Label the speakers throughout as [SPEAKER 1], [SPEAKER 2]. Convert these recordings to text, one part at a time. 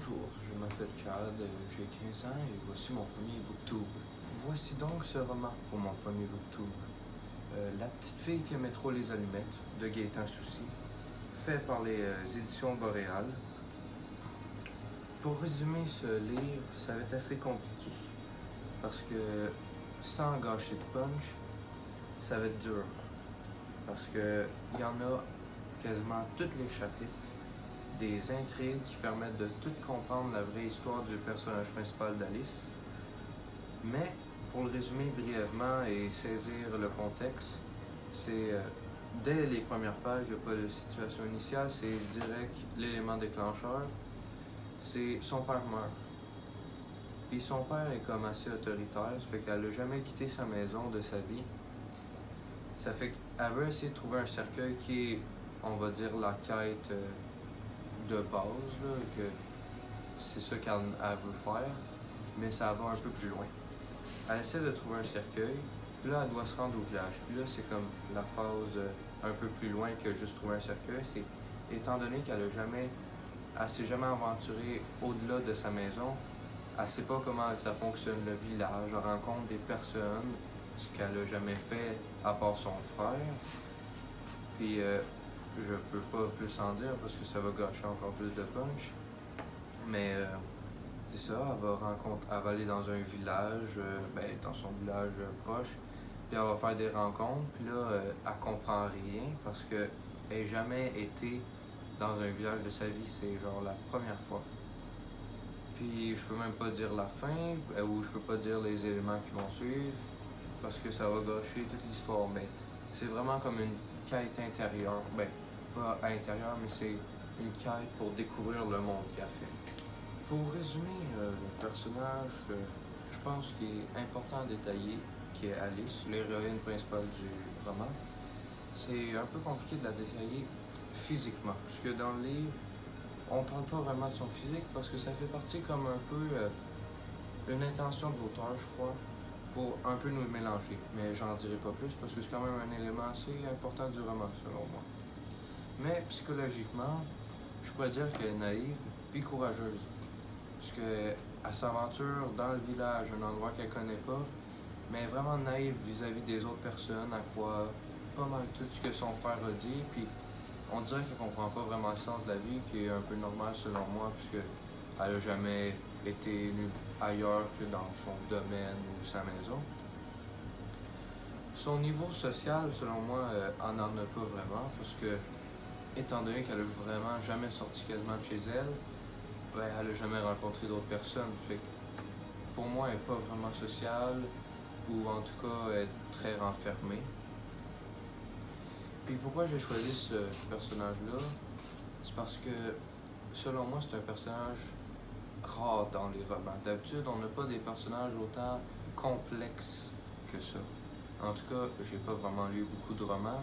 [SPEAKER 1] Bonjour, je m'appelle Chad, j'ai 15 ans et voici mon premier booktube. Voici donc ce roman pour mon premier booktube. La petite fille qui aimait trop les allumettes de Gaëtan Soucy, fait par les éditions Boréal. Pour résumer ce livre, ça va être assez compliqué parce que sans gâcher de punch, ça va être dur. Parce que il y en a quasiment tous les chapitres, des intrigues qui permettent de tout comprendre la vraie histoire du personnage principal d'Alice. Mais pour le résumer brièvement et saisir le contexte, c'est dès les premières pages, il n'y a pas de situation initiale, c'est direct l'élément déclencheur. C'est son père meurt. Puis son père est comme assez autoritaire, ça fait qu'elle n'a jamais quitté sa maison de sa vie. Ça fait qu'elle veut essayer de trouver un cercueil qui est, on va dire, la quête de base, là, que c'est ça qu'elle veut faire, mais ça va un peu plus loin. Elle essaie de trouver un cercueil, puis là, elle doit se rendre au village. Puis là, c'est comme la phase un peu plus loin que juste trouver un cercueil. C'est étant donné qu'elle s'est jamais aventurée au-delà de sa maison, elle sait pas comment ça fonctionne le village, elle rencontre des personnes, ce qu'elle a jamais fait à part son frère. Puis je peux pas plus en dire parce que ça va gâcher encore plus de punch. Mais c'est ça, elle va aller dans un village, dans son village proche, puis elle va faire des rencontres, puis là, elle comprend rien parce qu'elle n'a jamais été dans un village de sa vie, c'est genre la première fois. Puis je peux même pas dire la fin, ou je peux pas dire les éléments qui vont suivre, parce que ça va gâcher toute l'histoire, mais c'est vraiment comme une quête intérieure. Ben, pas intérieure, mais c'est une quête pour découvrir le monde qu'elle fait. Pour résumer le personnage, je pense qu'il est important à détailler, qui est Alice, l'héroïne principale du roman. C'est un peu compliqué de la détailler physiquement, puisque dans le livre, on parle pas vraiment de son physique parce que ça fait partie comme un peu une intention de l'auteur, je crois, pour un peu nous mélanger. Mais j'en dirai pas plus parce que c'est quand même un élément assez important du roman, selon moi. Mais psychologiquement, je pourrais dire qu'elle est naïve puis courageuse. Parce qu'elle s'aventure dans le village, un endroit qu'elle connaît pas, mais vraiment naïve vis-à-vis des autres personnes, elle croit pas mal tout ce que son frère a dit, puis on dirait qu'elle comprend pas vraiment le sens de la vie, qui est un peu normal selon moi, puisque elle a jamais été nulle ailleurs que dans son domaine ou sa maison. Son niveau social, selon moi, en a pas vraiment, parce que, étant donné qu'elle a vraiment jamais sorti quasiment de chez elle, elle a jamais rencontré d'autres personnes. Fait que pour moi, elle n'est pas vraiment sociale, ou en tout cas, elle est très renfermée. Puis pourquoi j'ai choisi ce personnage-là? C'est parce que, selon moi, c'est un personnage rare dans les romans. D'habitude, on n'a pas des personnages autant complexes que ça. En tout cas, j'ai pas vraiment lu beaucoup de romans,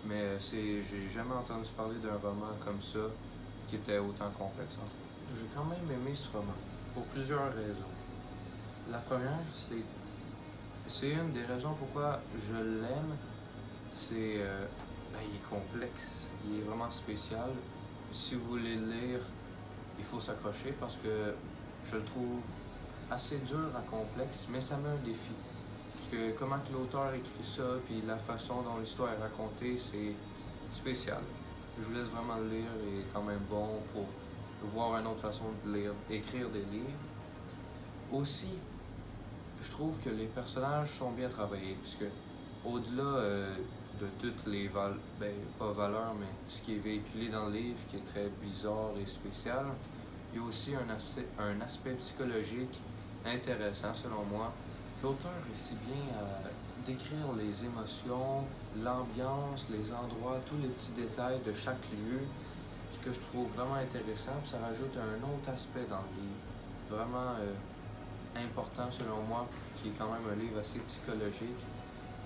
[SPEAKER 1] mais j'ai jamais entendu parler d'un roman comme ça qui était autant complexe. J'ai quand même aimé ce roman pour plusieurs raisons. La première, c'est une des raisons pourquoi je l'aime, c'est il est complexe, il est vraiment spécial. Si vous voulez le lire, il faut s'accrocher parce que je le trouve assez dur à complexe, mais ça met un défi. Parce que comment que l'auteur écrit ça, puis la façon dont l'histoire est racontée, c'est spécial. Je vous laisse vraiment le lire, il est quand même bon pour voir une autre façon de lire, d'écrire des livres. Aussi, je trouve que les personnages sont bien travaillés, puisque au-delà de toutes les pas valeurs, mais ce qui est véhiculé dans le livre, qui est très bizarre et spécial, il y a aussi un aspect psychologique intéressant selon moi. L'auteur réussit bien à décrire les émotions, l'ambiance, les endroits, tous les petits détails de chaque lieu, ce que je trouve vraiment intéressant, puis ça rajoute un autre aspect dans le livre, vraiment important selon moi, qui est quand même un livre assez psychologique,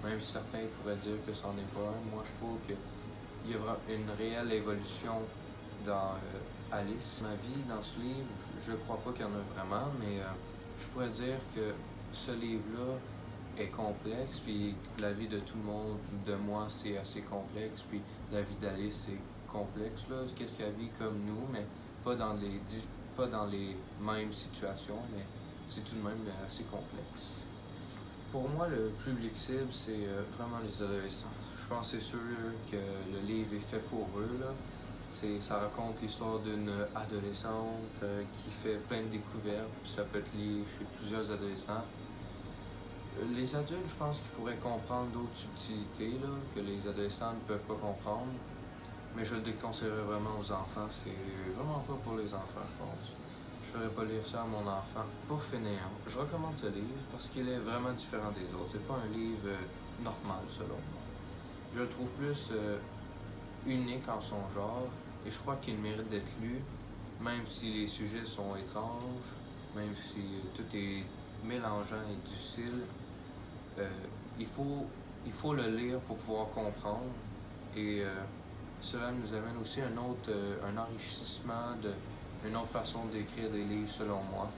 [SPEAKER 1] même si certains pourraient dire que c'en est pas un. Moi, je trouve qu'il y a une réelle évolution dans Alice. Ma vie dans ce livre, je crois pas qu'il y en a vraiment, mais je pourrais dire que ce livre-là est complexe, puis la vie de tout le monde, de moi, c'est assez complexe, puis la vie d'Alice, c'est complexe, là, qu'est-ce qu'elle vit comme nous, mais pas dans pas dans les mêmes situations, mais c'est tout de même assez complexe. Pour moi, le public cible, c'est vraiment les adolescents. Je pense que c'est sûr que le livre est fait pour eux, là. Ça raconte l'histoire d'une adolescente qui fait plein de découvertes, puis ça peut être lié chez plusieurs adolescents. Les adultes, je pense qu'ils pourraient comprendre d'autres subtilités là, que les adolescents ne peuvent pas comprendre, mais je le déconseillerais vraiment aux enfants. C'est vraiment pas pour les enfants, je pense. Je ferais pas lire ça à mon enfant. Pour finir, je recommande ce livre parce qu'il est vraiment différent des autres. C'est pas un livre normal, selon moi. Je le trouve plus unique en son genre, et je crois qu'il mérite d'être lu, même si les sujets sont étranges, même si tout est mélangeant et difficile. Euh, il faut le lire pour pouvoir comprendre, et cela nous amène aussi un enrichissement, une autre façon d'écrire des livres selon moi.